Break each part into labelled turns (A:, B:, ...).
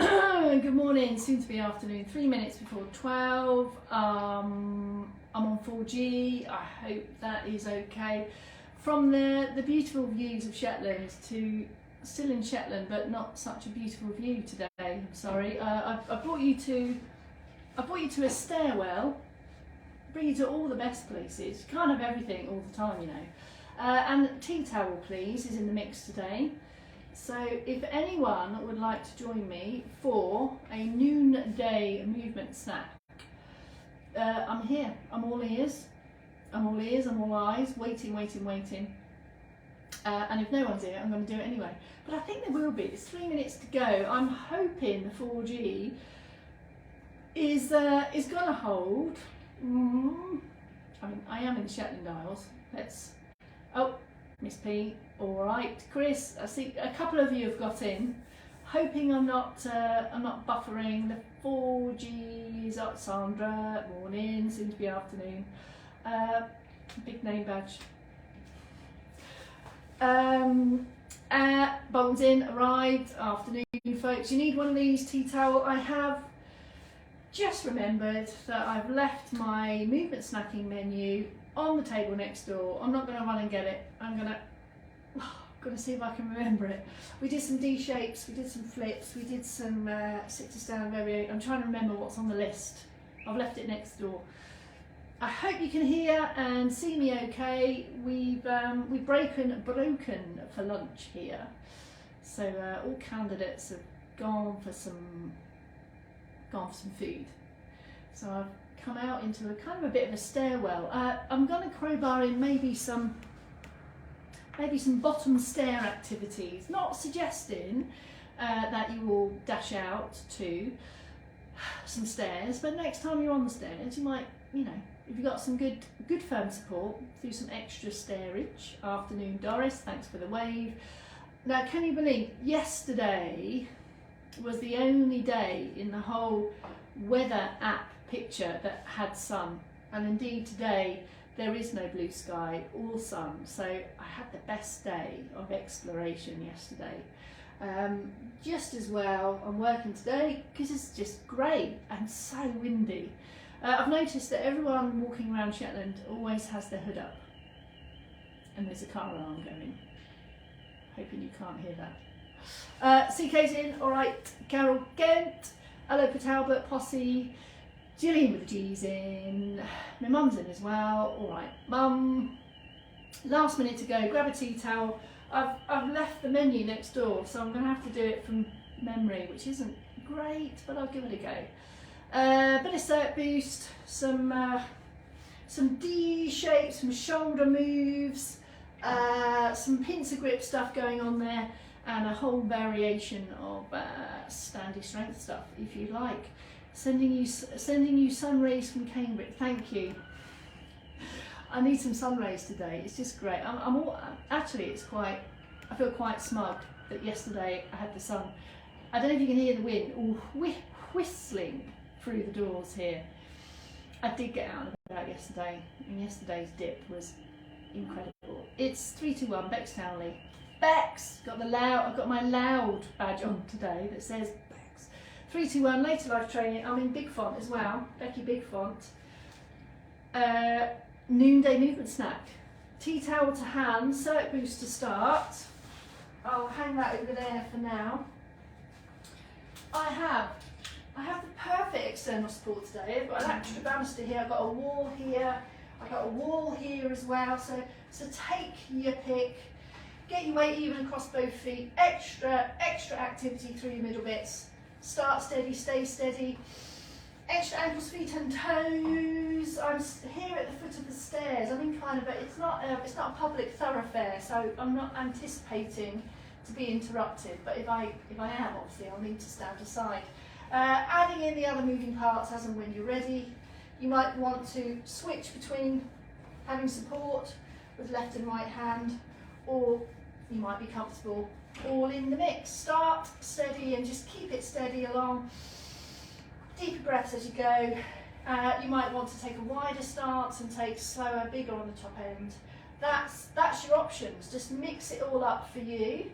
A: Oh, good morning, soon to be afternoon, 3 minutes before 12. I'm on 4G, I hope that is okay. From the beautiful views of Shetland to still in Shetland, but not such a beautiful view today, I'm sorry. I brought you to a stairwell, bring you to all the best places. You can't have everything all the time, you know. And tea towel, please, is in the mix today. So if anyone would like to join me for a noonday movement snack, I'm here. I'm all ears. I'm all ears, I'm all eyes, waiting. And if no one's here, I'm going to do it anyway. But I think there will be. It's 3 minutes to go. I'm hoping the 4G is going to hold. I mean, I am in the Shetland Isles. Oh, Miss P. All right, Chris. I see a couple of you have got in. Hoping I'm not buffering. The 4Gs. Sandra. Morning. Soon to be afternoon. Big name badge. Bolton's in, arrived, afternoon folks. You need one of these tea towel. I have just remembered that I've left my movement snacking menu on the table next door. I'm not going to run and get it. I'm going to see if I can remember it. We did some D shapes, we did some flips, we did some sit to stand variation. I'm trying to remember what's on the list. I've left it next door. I hope you can hear and see me okay. We've broken for lunch here, so all candidates have gone for some food. So I've come out into a kind of a bit of a stairwell. I'm going to crowbar in maybe some bottom stair activities. Not suggesting that you will dash out to some stairs, but next time you're on the stairs, you might, you know. If you've got some good firm support, do some extra stairage. Afternoon, Doris, thanks for the wave. Now, can you believe yesterday was the only day in the whole weather app picture that had sun, and indeed today there is no blue sky, all sun. So I had the best day of exploration yesterday. Just as well, I'm working today because it's just great and so windy. I've noticed that everyone walking around Shetland always has their hood up, and there's a car alarm going. Hoping you can't hear that. CK's in, all right. Carol Kent, hello Port Albert, Posse, Gillian with the G's in, my mum's in as well. All right, mum. Last minute to go. Grab a tea towel. I've left the menu next door, so I'm going to have to do it from memory, which isn't great, but I'll give it a go. Bit of cert boost, some D shapes, some shoulder moves, some pincer grip stuff going on there, and a whole variation of standy strength stuff, if you like. Sending you sun rays from Cambridge. Thank you. I need some sun rays today. It's just great. Actually, I feel quite smug that yesterday I had the sun. I don't know if you can hear the wind whistling through the doors here. I did get out and about yesterday, and yesterday's dip was incredible. It's 321 Bex Townley. Bex! I've got my loud badge on today that says Bex. 321 later life training. I'm in big font as well. Becky big font. Noonday movement snack. Tea towel to hand, cert boost to start. I'll hang that over there for now. I have the perfect external support today. I've got an extra banister here, I've got a wall here, I've got a wall here as well, so take your pick, get your weight even across both feet, extra activity through your middle bits, start steady, stay steady, extra ankles, feet and toes. I'm here at the foot of the stairs. I'm in kind of it's not a public thoroughfare, so I'm not anticipating to be interrupted, but if I am, obviously I'll need to stand aside. Adding in the other moving parts as and when you're ready. You might want to switch between having support with left and right hand, or you might be comfortable all in the mix. Start steady and just keep it steady along. Deeper breaths as you go. You might want to take a wider stance and take slower, bigger on the top end. That's your options. Just mix it all up for you.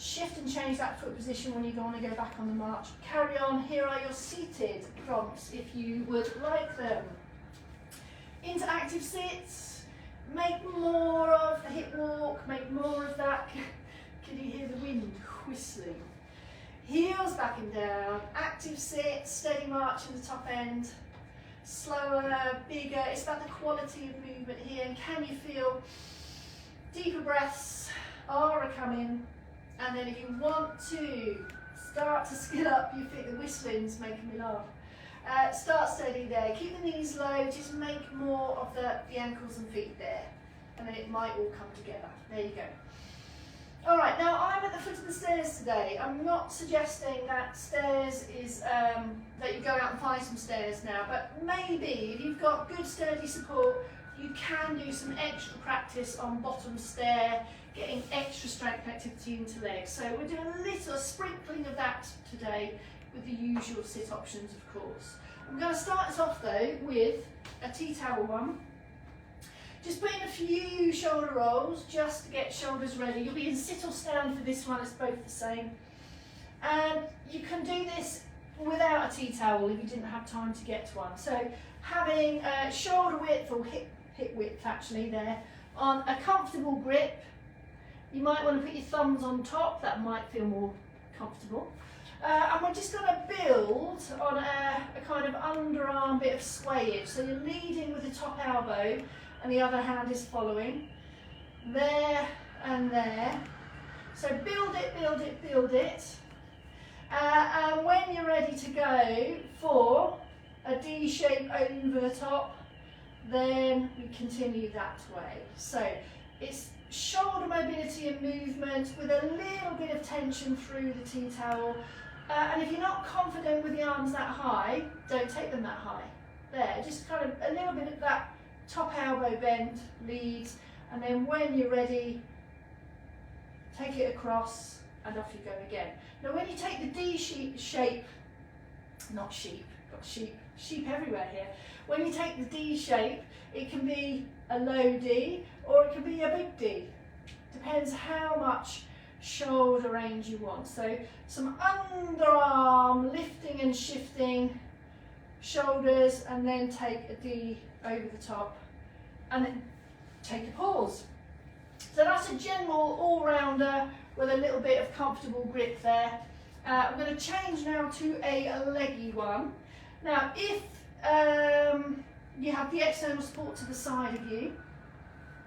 A: Shift and change that foot position when you want to go back on the march. Carry on. Here are your seated prompts if you would like them. Into active sits. Make more of the hip walk. Make more of that. Can you hear the wind whistling? Heels back and down. Active sit. Steady march in the top end. Slower, bigger. It's about the quality of movement here. And can you feel deeper breaths are coming? And then if you want to start to skill up your feet, the whistling's making me laugh. Start steady there. Keep the knees low. Just make more of the ankles and feet there. And then it might all come together. There you go. All right, now I'm at the foot of the stairs today. I'm not suggesting that stairs is, that you go out and find some stairs now, but maybe if you've got good sturdy support, you can do some extra practice on bottom stair, getting extra strength activity into legs. So we're doing a little sprinkling of that today with the usual sit options, of course. I'm going to start us off though with a tea towel one. Just put in a few shoulder rolls just to get shoulders ready. You'll be in sit or stand for this one, it's both the same. And you can do this without a tea towel if you didn't have time to get to one. So having shoulder width or hip width actually there on a comfortable grip. You might want to put your thumbs on top, that might feel more comfortable. And we're just going to build on a kind of underarm bit of swayage. So you're leading with the top elbow and the other hand is following. There and there. So build it, build it, build it. And when you're ready to go for a D shape over the top, then we continue that way. So it's shoulder mobility and movement with a little bit of tension through the tea towel. And if you're not confident with the arms that high, don't take them that high. There, just kind of a little bit of that top elbow bend, leads, and then when you're ready, take it across and off you go again. Now when you take the D shape, not sheep, got sheep everywhere here. When you take the D shape, it can be a low D or it can be a big D. Depends how much shoulder range you want. So some underarm lifting and shifting, shoulders, and then take a D over the top and then take a pause. So that's a general all-rounder with a little bit of comfortable grip there. I'm going to change now to a leggy one. Now if you have the external support to the side of you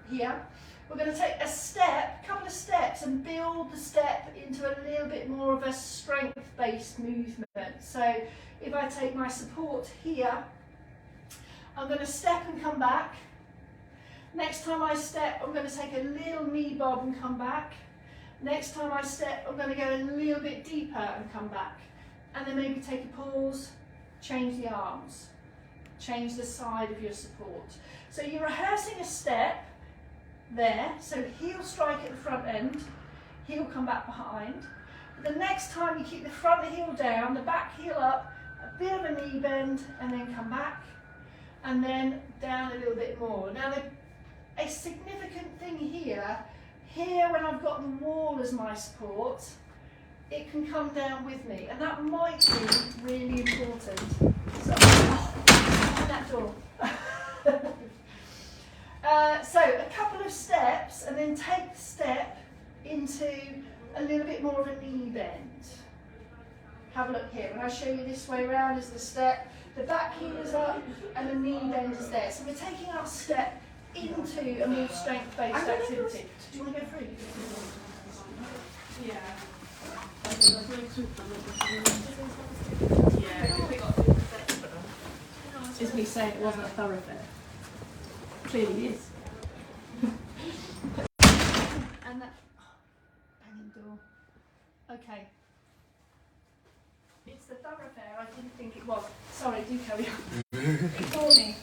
A: here, we're going to take a step, a couple of steps, and build the step into a little bit more of a strength-based movement. So if I take my support here, I'm going to step and come back. Next time I step, I'm going to take a little knee bob and come back. Next time I step, I'm going to go a little bit deeper and come back. And then maybe take a pause, change the arms, change the side of your support. So you're rehearsing a step there, so heel strike at the front end, heel come back behind. The next time you keep the front heel down, the back heel up, a bit of a knee bend, and then come back, and then down a little bit more. Now a significant thing here when I've got the wall as my support, it can come down with me, and that might be really important. So, open that door. So a couple of steps and then take the step into a little bit more of a knee bend. Have a look here. When I show you this way around is the step, the back heel is up and the knee bend is there. So we're taking our step into a more strength-based activity. Do you want to go through?
B: Yeah.
A: It's me saying it wasn't a thoroughfare. Clearly is. And that banging door. Okay. It's the thoroughfare. I didn't think it was. Sorry, do carry on. Ignore me.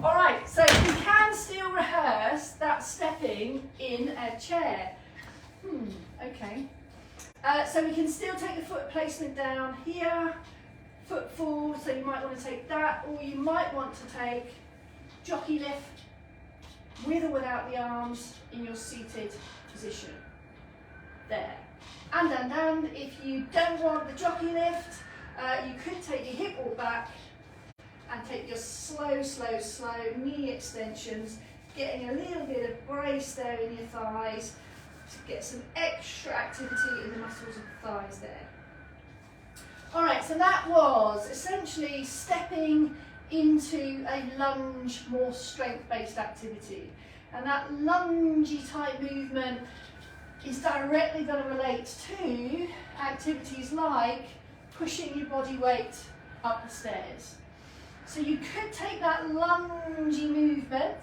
A: All right. So we can still rehearse that stepping in a chair. Okay. So we can still take the foot placement down here. Foot forward, so you might want to take that, or you might want to take jockey lift with or without the arms in your seated position. There. And if you don't want the jockey lift, you could take your hip walk back and take your slow knee extensions, getting a little bit of brace there in your thighs to get some extra activity in the muscles of the thighs there. Alright, so that was essentially stepping into a lunge, more strength-based activity. And that lungey type movement is directly going to relate to activities like pushing your body weight up the stairs. So you could take that lungey movement,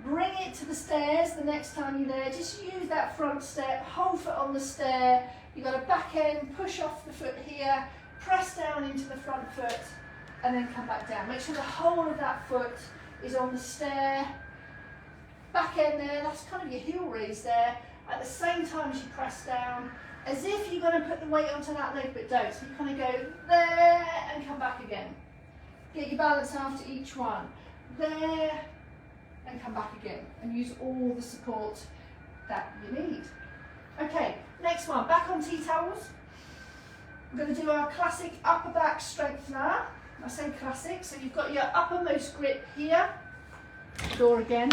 A: bring it to the stairs the next time you're there, just use that front step, whole foot on the stair, you've got a back end, push off the foot here, press down into the front foot and then come back down. Make sure the whole of that foot is on the stair, back end there, that's kind of your heel raise there, at the same time as you press down, as if you're going to put the weight onto that leg but don't. So you kind of go there and come back again. Get your balance after each one. There and come back again. And use all the support that you need. Okay, next one. Back on tea towels. We're going to do our classic upper back strengthener. I say classic, so you've got your uppermost grip here. Door again.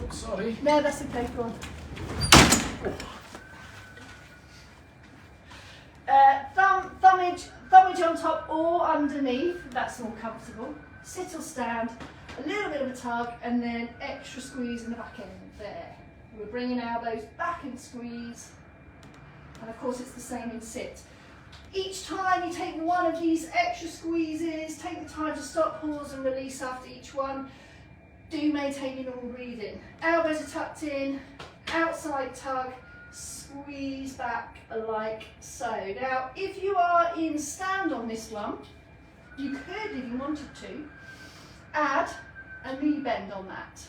C: Oops, sorry.
A: No, that's okay, go on. Thumbage on top or underneath, that's more comfortable. Sit or stand, a little bit of a tug, and then extra squeeze in the back end there. We're bringing elbows back and squeeze, and of course it's the same in sit. Each time you take one of these extra squeezes, take the time to stop, pause and release after each one. Do maintain your normal breathing. Elbows are tucked in, outside tug, squeeze back like so. Now, if you are in stand on this one, you could, if you wanted to, add a knee bend on that.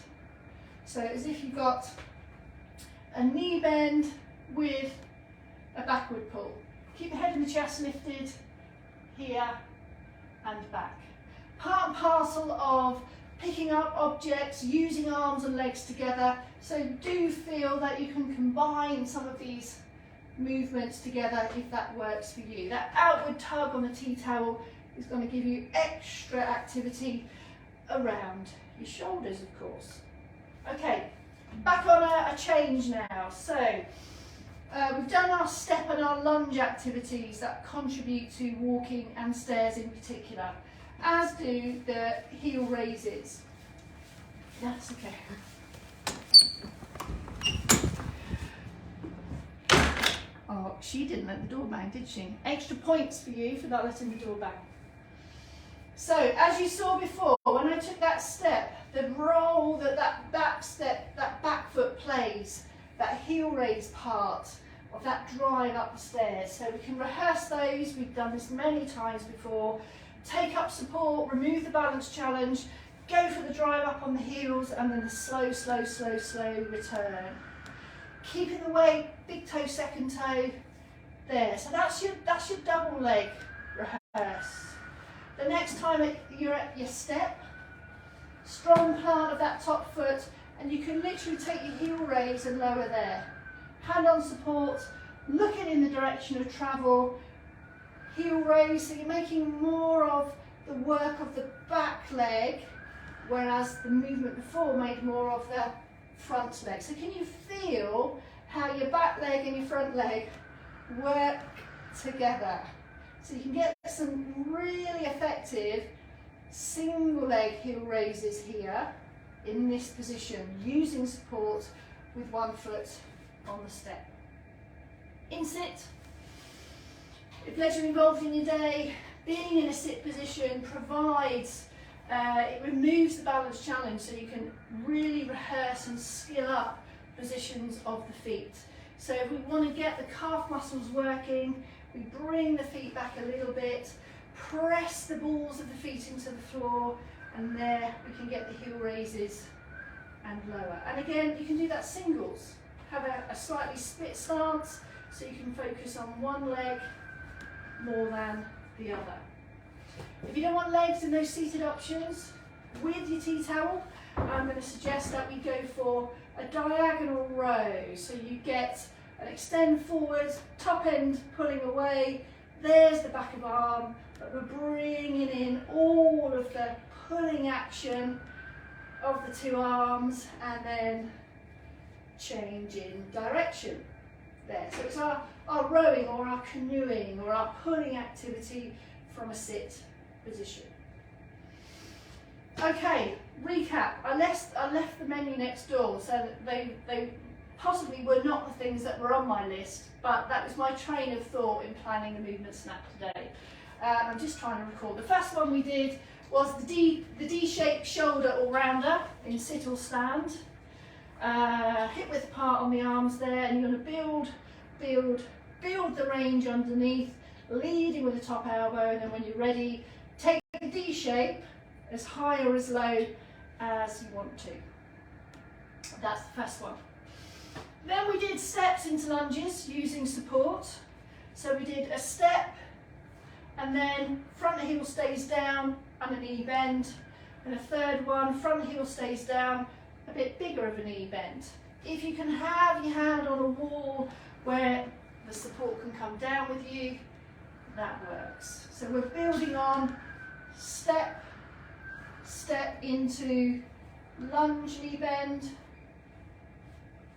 A: So as if you've got a knee bend with a backward pull. Keep the head and the chest lifted here and back. Part and parcel of picking up objects, using arms and legs together. So do feel that you can combine some of these movements together if that works for you. That outward tug on the tea towel is going to give you extra activity around your shoulders, of course. Okay, back on a change now. So we've done our step and our lunge activities that contribute to walking and stairs in particular, as do the heel raises. That's okay. Oh, she didn't let the door bang, did she? Extra points for you for not letting the door bang. So, as you saw before, when I took that step, the role that back step, that back foot plays, that heel raise part of that drive up the stairs. So we can rehearse those, we've done this many times before. Take up support, remove the balance challenge, go for the drive up on the heels and then the slow return. Keeping the weight, big toe, second toe, there. So that's your double leg rehearse. The next time you're at your step, strong plant of that top foot, and you can literally take your heel raise and lower there. Hand on support, looking in the direction of travel, heel raise, so you're making more of the work of the back leg, whereas the movement before made more of the front leg. So can you feel how your back leg and your front leg work together? So you can get some really effective single leg heel raises here in this position, using support with one foot on the step. In sit, if pleasure involved in your day, being in a sit position provides, it removes the balance challenge, so you can really rehearse and skill up positions of the feet. So if we want to get the calf muscles working, we bring the feet back a little bit, press the balls of the feet into the floor, and there we can get the heel raises and lower. And again, you can do that singles. Have a slightly split stance, so you can focus on one leg more than the other. If you don't want legs in those seated options, with your tea towel, I'm going to suggest that we go for a diagonal row. So you get an extend forward, top end pulling away, there's the back of arm, but we're bringing in all of the pulling action of the two arms and then change in direction there. So it's our rowing or our canoeing or our pulling activity from a sit position. Okay, recap. I left the menu next door, so that they possibly were not the things that were on my list, but that was my train of thought in planning the movement snap today. I'm just trying to recall. The first one we did was the D-shaped shoulder all-rounder in sit or stand. Hip width apart on the arms there, and you're going to build the range underneath, leading with the top elbow, and then when you're ready, take the D shape as high or as low as you want to. That's the first one. Then we did steps into lunges using support. So we did a step, and then front heel stays down and a knee bend, and a third one, front heel stays down, a bit bigger of a knee bend. If you can have your hand on a wall where the support can come down with you, that works. So we're building on step, step into lunge, knee bend,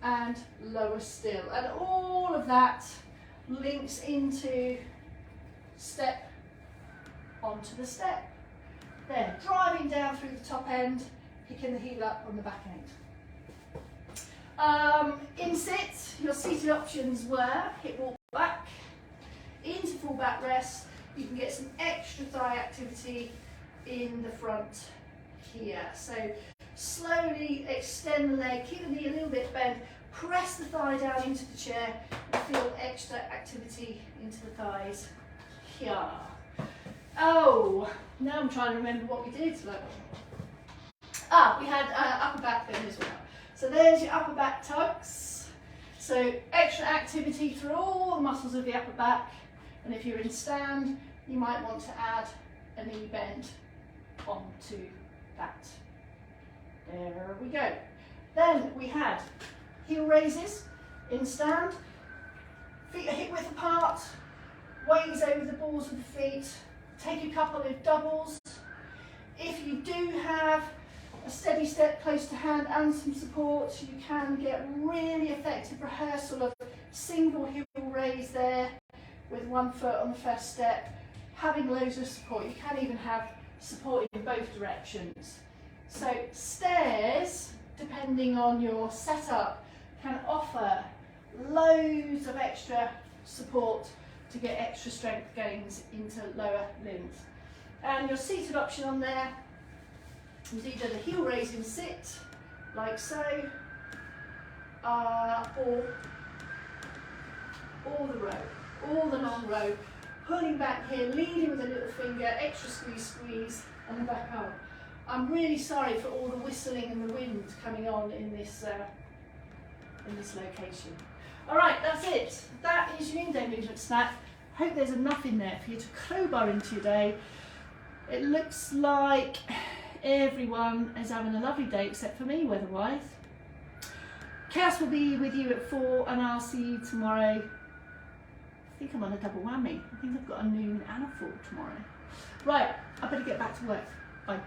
A: and lower still. And all of that links into step onto the step. Then driving down through the top end, picking the heel up on the back end. In sit, your seated options were hip walk back, into full back rest. You can get some extra thigh activity in the front here. So slowly extend the leg, keep the knee a little bit bent, press the thigh down into the chair and feel extra activity into the thighs here. Oh, now I'm trying to remember what we did. Look. We had upper back then as well. So there's your upper back tugs. So extra activity through all the muscles of the upper back. And if you're in stand, you might want to add a knee bend onto that. There we go. Then we had heel raises in stand. Feet are hip width apart. Weights over the balls of the feet. Take a couple of doubles. If you do have a steady step close to hand and some support, you can get really effective rehearsal of single heel raise there with one foot on the first step, having loads of support. You can even have support in both directions. So stairs, depending on your setup, can offer loads of extra support to get extra strength gains into lower limbs. And your seated option on there is either the heel raise in sit, like so, or the row, or the long row, pulling back here, leading with a little finger, extra squeeze, and the back arm. I'm really sorry for all the whistling and the wind coming on in this location. All right, that's it. That is your in-day movement snack. Hope there's enough in there for you to crowbar into your day. It looks like everyone is having a lovely day except for me, weather-wise. Cass will be with you at 4 and I'll see you tomorrow. I think I'm on a double whammy. I think I've got a noon and a 4 tomorrow. Right, I better get back to work. Bye.